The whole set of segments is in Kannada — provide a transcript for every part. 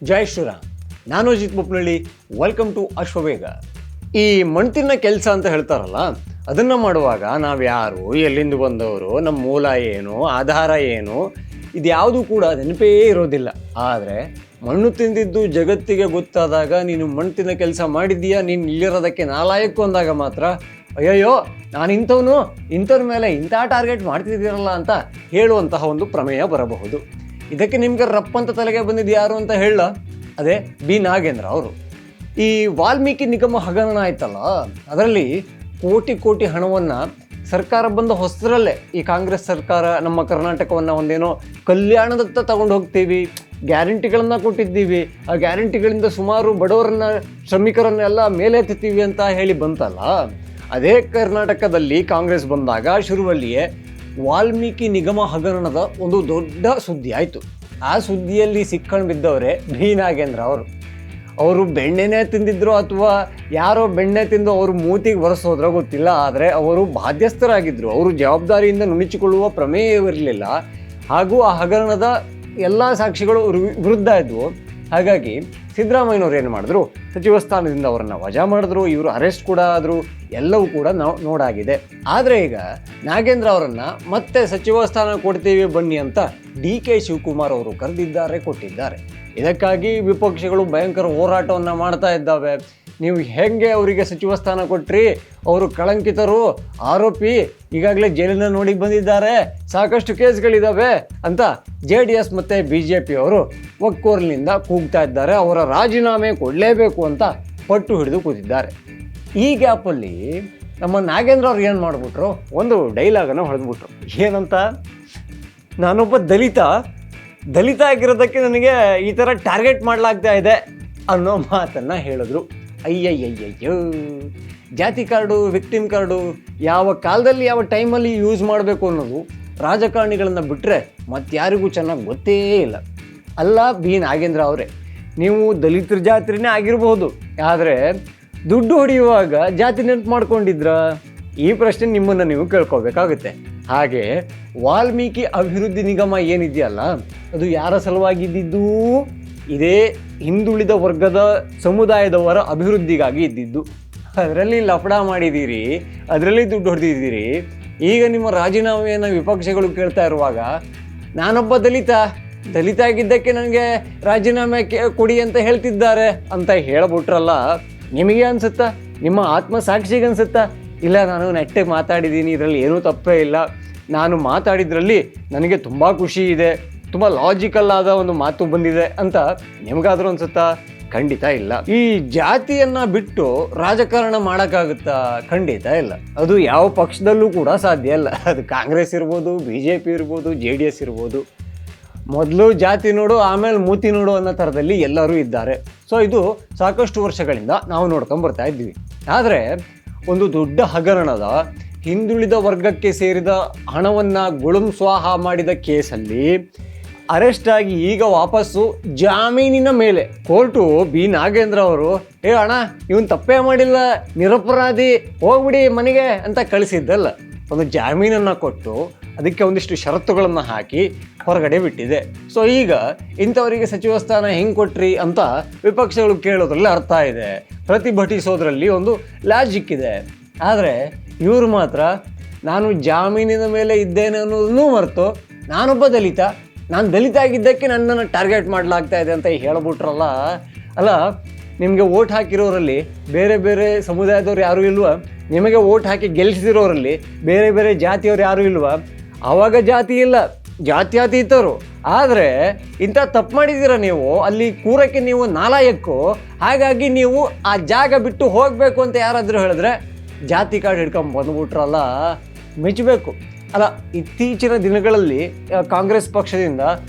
ಜೈ ಶ್ರೀರಾಮ್. ನಾನು ಅಜಿತ್ ಬೊಪ್ನಳ್ಳಿ. Welcome to Ashwavega. ಈ ಮಣ್ತಿನ ಕೆಲಸ ಅಂತ ಹೇಳ್ತಾರಲ್ಲ, ಅದನ್ನು ಮಾಡುವಾಗ ನಾವು ಯಾರು, ಎಲ್ಲಿಂದ ಬಂದವರು, ನಮ್ಮ ಮೂಲ ಏನು, ಆಧಾರ ಏನು, ಇದ್ಯಾವುದು ಕೂಡ ನೆನಪೇ ಇರೋದಿಲ್ಲ. ಆದರೆ ಮಣ್ಣು ತಿಂದಿದ್ದು ಜಗತ್ತಿಗೆ ಗೊತ್ತಾದಾಗ ನೀನು ಮಣ್ತಿನ ಕೆಲಸ ಮಾಡಿದ್ದೀಯಾ, ನೀನು ಇಲ್ಲಿರೋದಕ್ಕೆ ನಾಲಾಯಕ್ಕು ಅಂದಾಗ ಮಾತ್ರ ಅಯ್ಯಯ್ಯೋ ನಾನು ಇಂಥವ್ರ ಮೇಲೆ ಇಂಥ ಟಾರ್ಗೆಟ್ ಮಾಡ್ತಿದ್ದೀರಲ್ಲ ಅಂತ ಹೇಳುವಂತಹ ಒಂದು ಪ್ರಮೇಯ ಬರಬಹುದು. ಇದಕ್ಕೆ ನಿಮ್ಗೆ ರಪ್ಪಂತ ತಲೆಗೆ ಬಂದಿದ್ದು ಯಾರು ಅಂತ ಹೇಳ, ಅದೇ ಬಿ ನಾಗೇಂದ್ರ ಅವರು. ಈ ವಾಲ್ಮೀಕಿ ನಿಗಮ ಹಗರಣ ಆಯ್ತಲ್ಲ, ಅದರಲ್ಲಿ ಕೋಟಿ ಹಣವನ್ನು ಸರ್ಕಾರ ಬಂದ ಹೊಸದರಲ್ಲೇ ಈ ಕಾಂಗ್ರೆಸ್ ಸರ್ಕಾರ ನಮ್ಮ ಕರ್ನಾಟಕವನ್ನು ಒಂದೇನೋ ಕಲ್ಯಾಣದತ್ತ ತಗೊಂಡು ಹೋಗ್ತೀವಿ, ಗ್ಯಾರಂಟಿಗಳನ್ನು ಕೊಟ್ಟಿದ್ದೀವಿ, ಆ ಗ್ಯಾರಂಟಿಗಳಿಂದ ಸುಮಾರು ಬಡವರನ್ನ ಶ್ರಮಿಕರನ್ನೆಲ್ಲ ಮೇಲೆ ಎತ್ತೀವಿ ಅಂತ ಹೇಳಿ ಬಂತಲ್ಲ, ಅದೇ ಕರ್ನಾಟಕದಲ್ಲಿ ಕಾಂಗ್ರೆಸ್ ಬಂದಾಗ ಶುರುವಲ್ಲಿಯೇ ವಾಲ್ಮೀಕಿ ನಿಗಮ ಹಗರಣದ ಒಂದು ದೊಡ್ಡ ಸುದ್ದಿ ಆಯಿತು. ಆ ಸುದ್ದಿಯಲ್ಲಿ ಸಿಕ್ಕೊಂಡು ಬಿದ್ದವರೇ ಬಿ ನಾಗೇಂದ್ರ ಅವರು ಬೆಣ್ಣೆನೇ ತಿಂದಿದ್ರು ಅಥವಾ ಯಾರೋ ಬೆಣ್ಣೆ ತಿಂದು ಅವರು ಮೂತಿಗೆ ಬರೆಸೋದ್ರೋ ಗೊತ್ತಿಲ್ಲ, ಆದರೆ ಅವರು ಬಾಧ್ಯಸ್ಥರಾಗಿದ್ದರು. ಅವರು ಜವಾಬ್ದಾರಿಯಿಂದ ನುಣುಚಿಕೊಳ್ಳುವ ಪ್ರಮೇಯವಿರಲಿಲ್ಲ. ಹಾಗೂ ಆ ಹಗರಣದ ಎಲ್ಲ ಸಾಕ್ಷಿಗಳು ವಿರುದ್ಧ ಇದ್ವು. ಹಾಗಾಗಿ ಸಿದ್ದರಾಮಯ್ಯನವ್ರು ಏನು ಮಾಡಿದ್ರು, ಸಚಿವ ಸ್ಥಾನದಿಂದ ಅವರನ್ನು ವಜಾ ಮಾಡಿದ್ರು, ಇವರು ಅರೆಸ್ಟ್ ಕೂಡ ಆದರು, ಎಲ್ಲವೂ ಕೂಡ ನಾವು ನೋಡಾಗಿದೆ. ಆದರೆ ಈಗ ನಾಗೇಂದ್ರ ಅವರನ್ನು ಮತ್ತೆ ಸಚಿವ ಸ್ಥಾನ ಕೊಡ್ತೀವಿ ಬನ್ನಿ ಅಂತ DK ಶಿವಕುಮಾರ್ ಅವರು ಕರೆದಿದ್ದಾರೆ, ಕೊಟ್ಟಿದ್ದಾರೆ. ಇದಕ್ಕಾಗಿ ವಿಪಕ್ಷಗಳು ಭಯಂಕರ ಹೋರಾಟವನ್ನು ಮಾಡ್ತಾ ಇದ್ದಾವೆ. ನೀವು ಹೇಗೆ ಅವರಿಗೆ ಸಚಿವ ಸ್ಥಾನ ಕೊಟ್ರಿ, ಅವರು ಕಳಂಕಿತರು, ಆರೋಪಿ, ಈಗಾಗಲೇ ಜೈಲಿನ ನೋಡಿ ಬಂದಿದ್ದಾರೆ, ಸಾಕಷ್ಟು ಕೇಸ್ಗಳಿದ್ದಾವೆ ಅಂತ JDS ಮತ್ತು BJP ಅವರು ಒಕ್ಕೋರ್ಲಿನಿಂದ ಕೂಗ್ತಾ ಇದ್ದಾರೆ. ಅವರ ರಾಜೀನಾಮೆ ಕೊಡಲೇಬೇಕು ಅಂತ ಪಟ್ಟು ಹಿಡಿದು ಕೂತಿದ್ದಾರೆ. ಈ ಗ್ಯಾಪಲ್ಲಿ ನಮ್ಮ ನಾಗೇಂದ್ರ ಅವ್ರು ಏನು ಮಾಡಿಬಿಟ್ರು, ಒಂದು ಡೈಲಾಗನ್ನು ಹೊಡೆದ್ಬಿಟ್ರು. ಏನಂತ, ನಾನೊಬ್ಬ ದಲಿತ ಆಗಿರೋದಕ್ಕೆ ನನಗೆ ಈ ಥರ ಟಾರ್ಗೆಟ್ ಮಾಡಲಾಗ್ತಾ ಇದೆ ಅನ್ನೋ ಮಾತನ್ನು ಹೇಳಿದ್ರು. ಅಯ್ಯಯ್ಯಯ್ಯಯ್ಯೋ, ಜಾತಿ ಕಾರ್ಡು, ವಿಕ್ಟಿಮ್ ಕಾರ್ಡು ಯಾವ ಕಾಲದಲ್ಲಿ ಯಾವ ಟೈಮಲ್ಲಿ ಯೂಸ್ ಮಾಡಬೇಕು ಅನ್ನೋದು ರಾಜಕಾರಣಿಗಳನ್ನು ಬಿಟ್ಟರೆ ಮತ್ತಾರಿಗೂ ಚೆನ್ನಾಗಿ ಗೊತ್ತೇ ಇಲ್ಲ. ಅಲ್ಲ ಬಿ ನಾಗೇಂದ್ರ ಅವರೇ, ನೀವು ದಲಿತರ ಜಾತ್ರೆನೇ ಆಗಿರ್ಬೋದು, ಆದರೆ ದುಡ್ಡು ಹೊಡೆಯುವಾಗ ಜಾತಿ ನೆನಪು ಮಾಡ್ಕೊಂಡಿದ್ರ? ಈ ಪ್ರಶ್ನೆ ನಿಮ್ಮನ್ನು ನೀವು ಕೇಳ್ಕೋಬೇಕಾಗುತ್ತೆ. ಹಾಗೆ ವಾಲ್ಮೀಕಿ ಅಭಿವೃದ್ಧಿ ನಿಗಮ ಏನಿದೆಯಲ್ಲ, ಅದು ಯಾರ ಸಲುವಾಗಿದ್ದು? ಇದೇ ಹಿಂದುಳಿದ ವರ್ಗದ ಸಮುದಾಯದವರ ಅಭಿವೃದ್ಧಿಗಾಗಿ ಇದ್ದಿದ್ದು. ಅದರಲ್ಲಿ ಲಫಡ ಮಾಡಿದ್ದೀರಿ, ಅದರಲ್ಲಿ ದುಡ್ಡು ಹೊಡೆದಿದ್ದೀರಿ. ಈಗ ನಿಮ್ಮ ರಾಜೀನಾಮೆಯನ್ನು ವಿಪಕ್ಷಗಳು ಕೇಳ್ತಾ ಇರುವಾಗ ನಾನೊಬ್ಬ ದಲಿತ ಆಗಿದ್ದಕ್ಕೆ ನನಗೆ ರಾಜೀನಾಮೆ ಕೊಡಿ ಅಂತ ಹೇಳ್ತಿದ್ದಾರೆ ಅಂತ ಹೇಳ್ಬಿಟ್ರಲ್ಲ, ನಿಮಗೆ ಅನಿಸುತ್ತಾ? ನಿಮ್ಮ ಆತ್ಮಸಾಕ್ಷಿಗೆ ಅನಿಸುತ್ತಾ? ಇಲ್ಲ, ನಾನು ನೆಟ್ಟಗೆ ಮಾತಾಡಿದ್ದೀನಿ, ಇದರಲ್ಲಿ ಏನೂ ತಪ್ಪೇ ಇಲ್ಲ, ನಾನು ಮಾತಾಡಿದ್ರಲ್ಲಿ ನನಗೆ ತುಂಬ ಖುಷಿ ಇದೆ, ತುಂಬ ಲಾಜಿಕಲ್ ಆದ ಒಂದು ಮಾತು ಬಂದಿದೆ ಅಂತ ನಿಮಗಾದರೂ ಅನಿಸುತ್ತಾ? ಖಂಡಿತ ಇಲ್ಲ. ಈ ಜಾತಿಯನ್ನು ಬಿಟ್ಟು ರಾಜಕಾರಣ ಮಾಡೋಕ್ಕಾಗುತ್ತಾ? ಖಂಡಿತ ಇಲ್ಲ. ಅದು ಯಾವ ಪಕ್ಷದಲ್ಲೂ ಕೂಡ ಸಾಧ್ಯ ಇಲ್ಲ. ಅದು ಕಾಂಗ್ರೆಸ್ ಇರ್ಬೋದು, BJP ಇರ್ಬೋದು, JDS ಇರ್ಬೋದು. ಮೊದಲು ಜಾತಿ ನೋಡು, ಆಮೇಲೆ ಮೂತಿ ನೋಡು ಅನ್ನೋ ಥರದಲ್ಲಿ ಎಲ್ಲರೂ ಇದ್ದಾರೆ. ಸೊ ಇದು ಸಾಕಷ್ಟು ವರ್ಷಗಳಿಂದ ನಾವು ನೋಡ್ಕೊಂಬರ್ತಾ ಇದ್ವಿ. ಆದರೆ ಒಂದು ದೊಡ್ಡ ಹಗರಣದ ಹಿಂದುಳಿದ ವರ್ಗಕ್ಕೆ ಸೇರಿದ ಹಣವನ್ನು ಗುಳುಂ ಸ್ವಾಹ ಮಾಡಿದ ಕೇಸಲ್ಲಿ ಅರೆಸ್ಟ್ ಆಗಿ ಈಗ ವಾಪಸ್ಸು ಜಾಮೀನಿನ ಮೇಲೆ ಕೋರ್ಟು ಬಿ ನಾಗೇಂದ್ರ ಅವರು, ಅಣ್ಣ ಇವನು ತಪ್ಪೇ ಮಾಡಿಲ್ಲ, ನಿರಪರಾಧಿ, ಹೋಗ್ಬಿಡಿ ಮನೆಗೆ ಅಂತ ಕಳಿಸಿದ್ದಲ್ಲ, ಒಂದು ಜಾಮೀನನ್ನು ಕೊಟ್ಟು ಅದಕ್ಕೆ ಒಂದಿಷ್ಟು ಷರತ್ತುಗಳನ್ನು ಹಾಕಿ ಹೊರಗಡೆ ಬಿಟ್ಟಿದೆ. ಸೊ ಈಗ ಇಂಥವರಿಗೆ ಸಚಿವ ಸ್ಥಾನ ಹೆಂಗೆ ಕೊಟ್ರಿ ಅಂತ ವಿಪಕ್ಷಗಳು ಕೇಳೋದ್ರಲ್ಲಿ ಅರ್ಥ ಇದೆ, ಪ್ರತಿಭಟಿಸೋದ್ರಲ್ಲಿ ಒಂದು ಲಾಜಿಕ್ ಇದೆ. ಆದರೆ ಇವರು ಮಾತ್ರ ನಾನು ಜಾಮೀನಿನ ಮೇಲೆ ಇದ್ದೇನೆ ಅನ್ನೋದನ್ನೂ ಮರೆತು ನಾನೊಬ್ಬ ನಾನು ದಲಿತ ಆಗಿದ್ದಕ್ಕೆ ನನ್ನನ್ನು ಟಾರ್ಗೆಟ್ ಮಾಡಲಾಗ್ತಾ ಇದೆ ಅಂತ ಹೇಳ್ಬಿಟ್ರಲ್ಲ. ಅಲ್ಲ, ನಿಮಗೆ ಓಟ್ ಹಾಕಿರೋರಲ್ಲಿ ಬೇರೆ ಬೇರೆ ಸಮುದಾಯದವ್ರು ಯಾರೂ ಇಲ್ವಾ? ನಿಮಗೆ ಓಟ್ ಹಾಕಿ ಗೆಲ್ಲಿಸಿರೋರಲ್ಲಿ ಬೇರೆ ಬೇರೆ ಜಾತಿಯವ್ರು ಯಾರೂ ಇಲ್ವಾ? ಆವಾಗ ಜಾತಿ ಇಲ್ಲ, ಜಾತ್ಯತೀತರು. ಆದರೆ ಇಂಥ ತಪ್ಪು ಮಾಡಿದ್ದೀರ ನೀವು, ಅಲ್ಲಿ ಕೂರಕ್ಕೆ ನೀವು ನಾಲಾಯಕ್ಕು. ಹಾಗಾಗಿ ನೀವು ಆ ಜಾಗ ಬಿಟ್ಟು ಹೋಗಬೇಕು ಅಂತ ಯಾರಾದರೂ ಹೇಳಿದ್ರೆ ಜಾತಿ ಕಾರ್ಡ್ ಹಿಡ್ಕೊಂಡು ಬಂದುಬಿಟ್ರಲ್ಲ, ಮೆಚ್ಚಬೇಕು. ಅಲ್ಲ, ಇತ್ತೀಚಿನ ದಿನಗಳಲ್ಲಿ ಕಾಂಗ್ರೆಸ್ ಪಕ್ಷದಿಂದ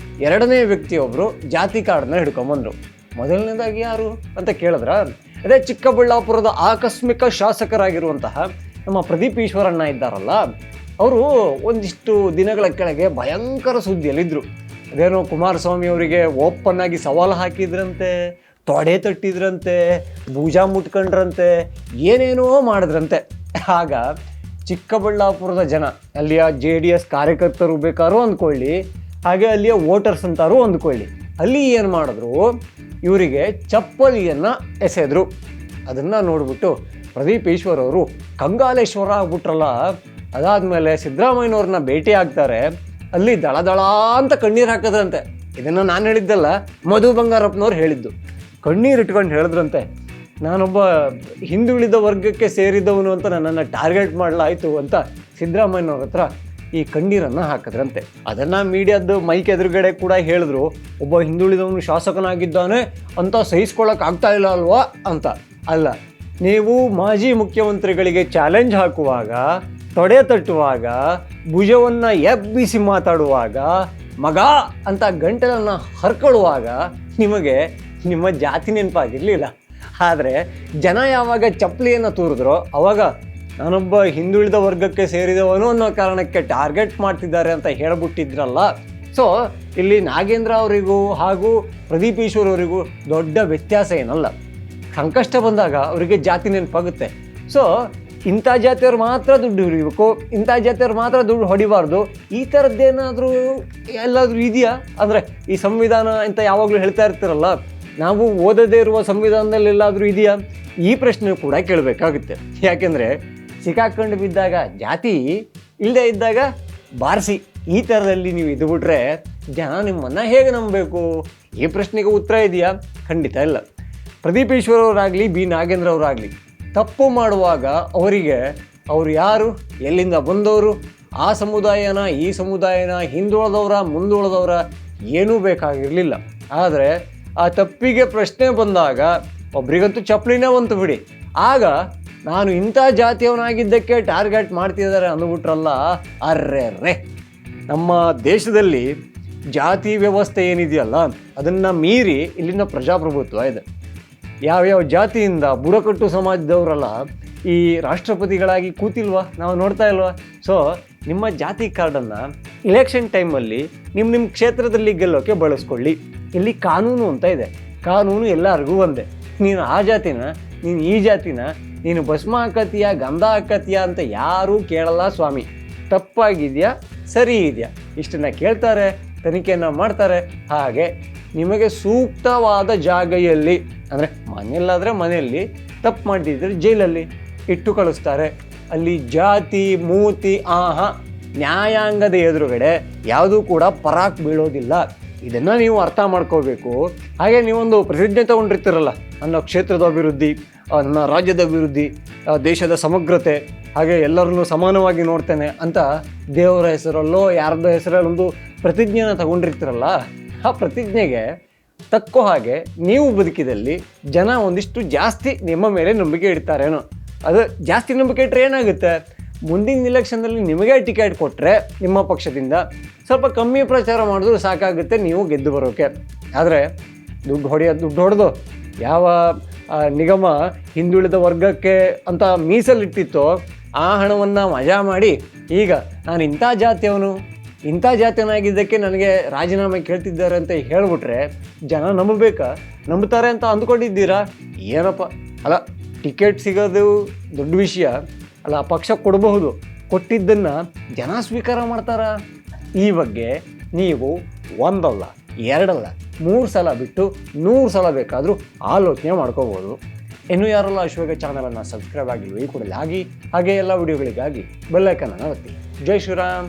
ಎರಡನೇ ವ್ಯಕ್ತಿಯೊಬ್ಬರು ಜಾತಿ ಕಾರ್ಡನ್ನ ಹಿಡ್ಕೊಂಬಂದರು. ಮೊದಲನೇದಾಗಿ ಯಾರು ಅಂತ ಕೇಳಿದ್ರ, ಅದೇ ಚಿಕ್ಕಬಳ್ಳಾಪುರದ ಆಕಸ್ಮಿಕ ಶಾಸಕರಾಗಿರುವಂತಹ ನಮ್ಮ ಪ್ರದೀಪ್ ಈಶ್ವರಣ್ಣ ಇದ್ದಾರಲ್ಲ, ಅವರು ಒಂದಿಷ್ಟು ದಿನಗಳ ಕೆಳಗೆ ಭಯಂಕರ ಸುದ್ದಿಯಲ್ಲಿದ್ದರು. ಅದೇನೋ ಕುಮಾರಸ್ವಾಮಿ ಅವರಿಗೆ ಓಪನ್ ಆಗಿ ಸವಾಲು ಹಾಕಿದ್ರಂತೆ, ತೊಡೆ ತಟ್ಟಿದ್ರಂತೆ, ಭುಜ ಮುಟ್ಕೊಂಡ್ರಂತೆ, ಏನೇನೋ ಮಾಡಿದ್ರಂತೆ. ಆಗ ಚಿಕ್ಕಬಳ್ಳಾಪುರದ ಜನ, ಅಲ್ಲಿಯ JDS ಕಾರ್ಯಕರ್ತರು ಬೇಕಾದ್ರೂ ಅಂದ್ಕೊಳ್ಳಿ, ಹಾಗೆ ಅಲ್ಲಿಯ ವೋಟರ್ಸ್ ಅಂತಾರೂ ಅಂದ್ಕೊಳ್ಳಿ, ಅಲ್ಲಿ ಏನು ಮಾಡಿದ್ರು, ಇವರಿಗೆ ಚಪ್ಪಲಿಯನ್ನು ಎಸೆದ್ರು. ಅದನ್ನು ನೋಡಿಬಿಟ್ಟು ಪ್ರದೀಪ್ ಈಶ್ವರ್ ಅವರು ಕಂಗಾಲೇಶ್ವರ ಆಗ್ಬಿಟ್ರಲ್ಲ. ಅದಾದಮೇಲೆ ಸಿದ್ದರಾಮಯ್ಯನವ್ರನ್ನ ಭೇಟಿ ಆಗ್ತಾರೆ. ಅಲ್ಲಿ ದಳ ದಳ ಅಂತ ಕಣ್ಣೀರು ಹಾಕಿದ್ರಂತೆ. ಇದನ್ನು ನಾನು ಹೇಳಿದ್ದಲ್ಲ, ಮಧು ಬಂಗಾರಪ್ಪನವ್ರು ಹೇಳಿದ್ದು. ಕಣ್ಣೀರು ಇಟ್ಕೊಂಡು ಹೇಳಿದ್ರಂತೆ, ನಾನೊಬ್ಬ ಹಿಂದುಳಿದ ವರ್ಗಕ್ಕೆ ಸೇರಿದವನು ಅಂತ ನನ್ನನ್ನು ಟಾರ್ಗೆಟ್ ಮಾಡಲಾಯಿತು ಅಂತ ಸಿದ್ದರಾಮಯ್ಯನವ್ರ ಹತ್ರ ಈ ಕಣ್ಣೀರನ್ನು ಹಾಕಿದ್ರಂತೆ. ಅದನ್ನು ಮೀಡಿಯಾದ ಮೈಕ್ ಎದುರುಗಡೆ ಕೂಡ ಹೇಳಿದ್ರು, ಒಬ್ಬ ಹಿಂದುಳಿದವನು ಶಾಸಕನಾಗಿದ್ದಾನೆ ಅಂತ ಸಹಿಸ್ಕೊಳ್ಳೋಕ್ಕಾಗ್ತಾ ಇಲ್ಲ ಅಲ್ವಾ ಅಂತ. ಅಲ್ಲ, ನೀವು ಮಾಜಿ ಮುಖ್ಯಮಂತ್ರಿಗಳಿಗೆ ಚಾಲೆಂಜ್ ಹಾಕುವಾಗ, ತೊಡೆ ತಟ್ಟುವಾಗ, ಭುಜವನ್ನು ಎಬ್ಬಿಸಿ ಮಾತಾಡುವಾಗ, ಮಗ ಅಂತ ಗಂಟಲನ್ನು ಹರ್ಕೊಳ್ಳುವಾಗ ನಿಮಗೆ ನಿಮ್ಮ ಜಾತಿ ನೆನಪಾಗಿರಲಿಲ್ಲ. ಆದರೆ ಜನ ಯಾವಾಗ ಚಪ್ಪಲಿಯನ್ನು ತೂರಿದ್ರೋ ಅವಾಗ ನಾನೊಬ್ಬ ಹಿಂದುಳಿದ ವರ್ಗಕ್ಕೆ ಸೇರಿದವನು ಅನ್ನೋ ಕಾರಣಕ್ಕೆ ಟಾರ್ಗೆಟ್ ಮಾಡ್ತಿದ್ದಾರೆ ಅಂತ ಹೇಳ್ಬಿಟ್ಟಿದ್ರಲ್ಲ. ಸೊ ಇಲ್ಲಿ ನಾಗೇಂದ್ರ ಅವರಿಗೂ ಹಾಗೂ ಪ್ರದೀಪ್ ಈಶ್ವರ್ ಅವರಿಗೂ ದೊಡ್ಡ ವ್ಯತ್ಯಾಸ ಏನಲ್ಲ. ಸಂಕಷ್ಟ ಬಂದಾಗ ಅವರಿಗೆ ಜಾತಿ ನೆನಪಾಗುತ್ತೆ. ಸೊ ಇಂಥ ಜಾತಿಯವ್ರು ಮಾತ್ರ ದುಡ್ಡು ಹೊಡಿಬೇಕು, ಇಂಥ ಜಾತಿಯವ್ರು ಮಾತ್ರ ದುಡ್ಡು ಹೊಡಿಬಾರ್ದು, ಈ ಥರದ್ದೇನಾದರೂ ಎಲ್ಲಾದರೂ ಇದೆಯಾ? ಅಂದರೆ ಈ ಸಂವಿಧಾನ ಅಂತ ಯಾವಾಗಲೂ ಹೇಳ್ತಾ ಇರ್ತೀರಲ್ಲ, ನಾವು ಓದದೇ ಇರುವ ಸಂವಿಧಾನದಲ್ಲಿ ಎಲ್ಲಾದರೂ ಇದೆಯಾ? ಈ ಪ್ರಶ್ನೆ ಕೂಡ ಕೇಳಬೇಕಾಗುತ್ತೆ. ಯಾಕೆಂದರೆ ಸಿಕ್ಕಾಕೊಂಡು ಬಿದ್ದಾಗ ಜಾತಿ, ಇಲ್ಲದೆ ಇದ್ದಾಗ ಬಾರಿಸಿ, ಈ ಥರದಲ್ಲಿ ನೀವು ಇದ್ಬಿಟ್ರೆ ಜನ ನಿಮ್ಮನ್ನು ಹೇಗೆ ನಂಬಬೇಕು? ಈ ಪ್ರಶ್ನೆಗೆ ಉತ್ತರ ಇದೆಯಾ? ಖಂಡಿತ ಇಲ್ಲ. ಪ್ರದೀಪ್ ಈಶ್ವರ್ ಅವರಾಗಲಿ, ಬಿ ನಾಗೇಂದ್ರ ಅವರಾಗಲಿ ತಪ್ಪು ಮಾಡುವಾಗ ಅವರಿಗೆ ಅವರು ಯಾರು, ಎಲ್ಲಿಂದ ಬಂದವರು, ಆ ಸಮುದಾಯನ ಈ ಸಮುದಾಯನ, ಹಿಂದುಳಿದವರ ಮುಂದುಳಿದವರ ಏನೂ ಬೇಕಾಗಿರಲಿಲ್ಲ. ಆದರೆ ಆ ತಪ್ಪಿಗೆ ಪ್ರಶ್ನೆ ಬಂದಾಗ ಒಬ್ರಿಗಂತೂ ಚಪ್ಪಲಿನೇ ಬಂತು ಬಿಡಿ. ಆಗ ನಾನು ಇಂಥ ಜಾತಿಯವನಾಗಿದ್ದಕ್ಕೆ ಟಾರ್ಗೆಟ್ ಮಾಡ್ತಿದ್ದಾರೆ ಅಂದ್ಬಿಟ್ರಲ್ಲ. ಅರ್ರೆ, ನಮ್ಮ ದೇಶದಲ್ಲಿ ಜಾತಿ ವ್ಯವಸ್ಥೆ ಏನಿದೆಯಲ್ಲ ಅದನ್ನು ಮೀರಿ ಇಲ್ಲಿನ ಪ್ರಜಾಪ್ರಭುತ್ವ ಇದೆ. ಯಾವ್ಯಾವ ಜಾತಿಯಿಂದ ಬುಡಕಟ್ಟು ಸಮಾಜದವರೆಲ್ಲ ಈ ರಾಷ್ಟ್ರಪತಿಗಳಾಗಿ ಕೂತಿಲ್ವಾ, ನಾವು ನೋಡ್ತಾ ಇಲ್ವಾ? ಸೊ ನಿಮ್ಮ ಜಾತಿ ಕಾರ್ಡನ್ನು ಇಲೆಕ್ಷನ್ ಟೈಮಲ್ಲಿ ನಿಮ್ಮ ಕ್ಷೇತ್ರದಲ್ಲಿ ಗೆಲ್ಲೋಕ್ಕೆ ಬಳಸ್ಕೊಳ್ಳಿ. ಇಲ್ಲಿ ಕಾನೂನು ಅಂತ ಇದೆ. ಕಾನೂನು ಎಲ್ಲರಿಗೂ ಒಂದೇ. ನೀನು ಆ ಜಾತಿನ, ನೀನು ಈ ಜಾತಿನ, ನೀನು ಭಸ್ಮ ಹಾಕತ್ತೀಯ, ಗಂಧ ಹಾಕತ್ತೀಯ ಅಂತ ಯಾರೂ ಕೇಳಲ್ಲ ಸ್ವಾಮಿ. ತಪ್ಪಾಗಿದೆಯಾ, ಸರಿ ಇದೆಯಾ, ಇಷ್ಟನ್ನು ಕೇಳ್ತಾರೆ, ತನಿಖೆಯನ್ನು ಮಾಡ್ತಾರೆ. ಹಾಗೆ ನಿಮಗೆ ಸೂಕ್ತವಾದ ಜಾಗೆಯಲ್ಲಿ, ಅಂದರೆ ಮನೆಯಲ್ಲಾದರೆ ಮನೆಯಲ್ಲಿ, ತಪ್ಪು ಮಾಡಿದ್ರೆ ಜೈಲಲ್ಲಿ ಇಟ್ಟು ಕಳಿಸ್ತಾರೆ. ಅಲ್ಲಿ ಜಾತಿ ಮೂತಿ ನ್ಯಾಯಾಂಗದ ಎದುರುಗಡೆ ಯಾವುದೂ ಕೂಡ ಪರಾಕ್ ಬೀಳೋದಿಲ್ಲ. ಇದನ್ನು ನೀವು ಅರ್ಥ ಮಾಡ್ಕೋಬೇಕು. ಹಾಗೆ ನೀವೊಂದು ಪ್ರತಿಜ್ಞೆ ತಗೊಂಡಿರ್ತೀರಲ್ಲ, ನನ್ನ ಕ್ಷೇತ್ರದ ಅಭಿವೃದ್ಧಿ, ನನ್ನ ರಾಜ್ಯದ ಅಭಿವೃದ್ಧಿ, ದೇಶದ ಸಮಗ್ರತೆ, ಹಾಗೆ ಎಲ್ಲರನ್ನೂ ಸಮಾನವಾಗಿ ನೋಡ್ತೇನೆ ಅಂತ ದೇವರ ಹೆಸರಲ್ಲೋ ಯಾರ್ದೋ ಹೆಸರಲ್ಲೊಂದು ಪ್ರತಿಜ್ಞೆನ ತಗೊಂಡಿರ್ತೀರಲ್ಲ, ಆ ಪ್ರತಿಜ್ಞೆಗೆ ತಕ್ಕೋ ಹಾಗೆ ನೀವು ಬದುಕಿದಲ್ಲಿ ಜನ ಒಂದಿಷ್ಟು ಜಾಸ್ತಿ ನಿಮ್ಮ ಮೇಲೆ ನಂಬಿಕೆ ಇಡ್ತಾರೇನೋ. ಅದು ಜಾಸ್ತಿ ನಂಬಿಕೆ ಇಟ್ಟರೆ ಏನಾಗುತ್ತೆ, ಮುಂದಿನ ಇಲೆಕ್ಷನ್ನಲ್ಲಿ ನಿಮಗೆ ಟಿಕೆಟ್ ಕೊಟ್ಟರೆ ನಿಮ್ಮ ಪಕ್ಷದಿಂದ ಸ್ವಲ್ಪ ಕಮ್ಮಿ ಪ್ರಚಾರ ಮಾಡಿದ್ರು ಸಾಕಾಗುತ್ತೆ ನೀವು ಗೆದ್ದು ಬರೋಕ್ಕೆ. ಆದರೆ ದುಡ್ಡು ಹೊಡೆದು ಯಾವ ನಿಗಮ ಹಿಂದುಳಿದ ವರ್ಗಕ್ಕೆ ಅಂತ ಮೀಸಲಿಟ್ಟಿತ್ತೋ ಆ ಹಣವನ್ನು ಮಜಾ ಮಾಡಿ ಈಗ ನಾನು ಇಂಥ ಜಾತಿಯವನಾಗಿದ್ದಕ್ಕೆ ನನಗೆ ರಾಜೀನಾಮೆ ಕೇಳ್ತಿದ್ದಾರೆ ಅಂತ ಹೇಳಿಬಿಟ್ರೆ ಜನ ನಂಬುತ್ತಾರೆ ಅಂತ ಅಂದ್ಕೊಂಡಿದ್ದೀರಾ? ಏನಪ್ಪ, ಅಲ್ಲ, ಟಿಕೆಟ್ ಸಿಗೋದು ದೊಡ್ಡ ವಿಷಯ ಅಲ್ಲ, ಪಕ್ಷ ಕೊಡಬಹುದು, ಕೊಟ್ಟಿದ್ದನ್ನು ಜನ ಸ್ವೀಕಾರ ಮಾಡ್ತಾರಾ? ಈ ಬಗ್ಗೆ ನೀವು ಒಂದಲ್ಲ, ಎರಡಲ್ಲ, 3 ಸಲ ಬಿಟ್ಟು 100 ಸಲ ಬೇಕಾದರೂ ಆಲೋಚನೆ ಮಾಡ್ಕೋಬೋದು. ಇನ್ನೂ ಯಾರೆಲ್ಲ ಅಶ್ವೇಗ ಚಾನಲನ್ನು ಸಬ್ಸ್ಕ್ರೈಬ್ ಆಗಿಲ್ವೋ ಈ ಕೂಡಲೇ ಆಗಿ, ಹಾಗೆ ಎಲ್ಲ ವಿಡಿಯೋಗಳಿಗಾಗಿ ಬೆಲ್ ಐಕಾನ್ ಅನ್ನು ಒತ್ತಿ. ಜೈ ಶ್ರೀರಾಮ್.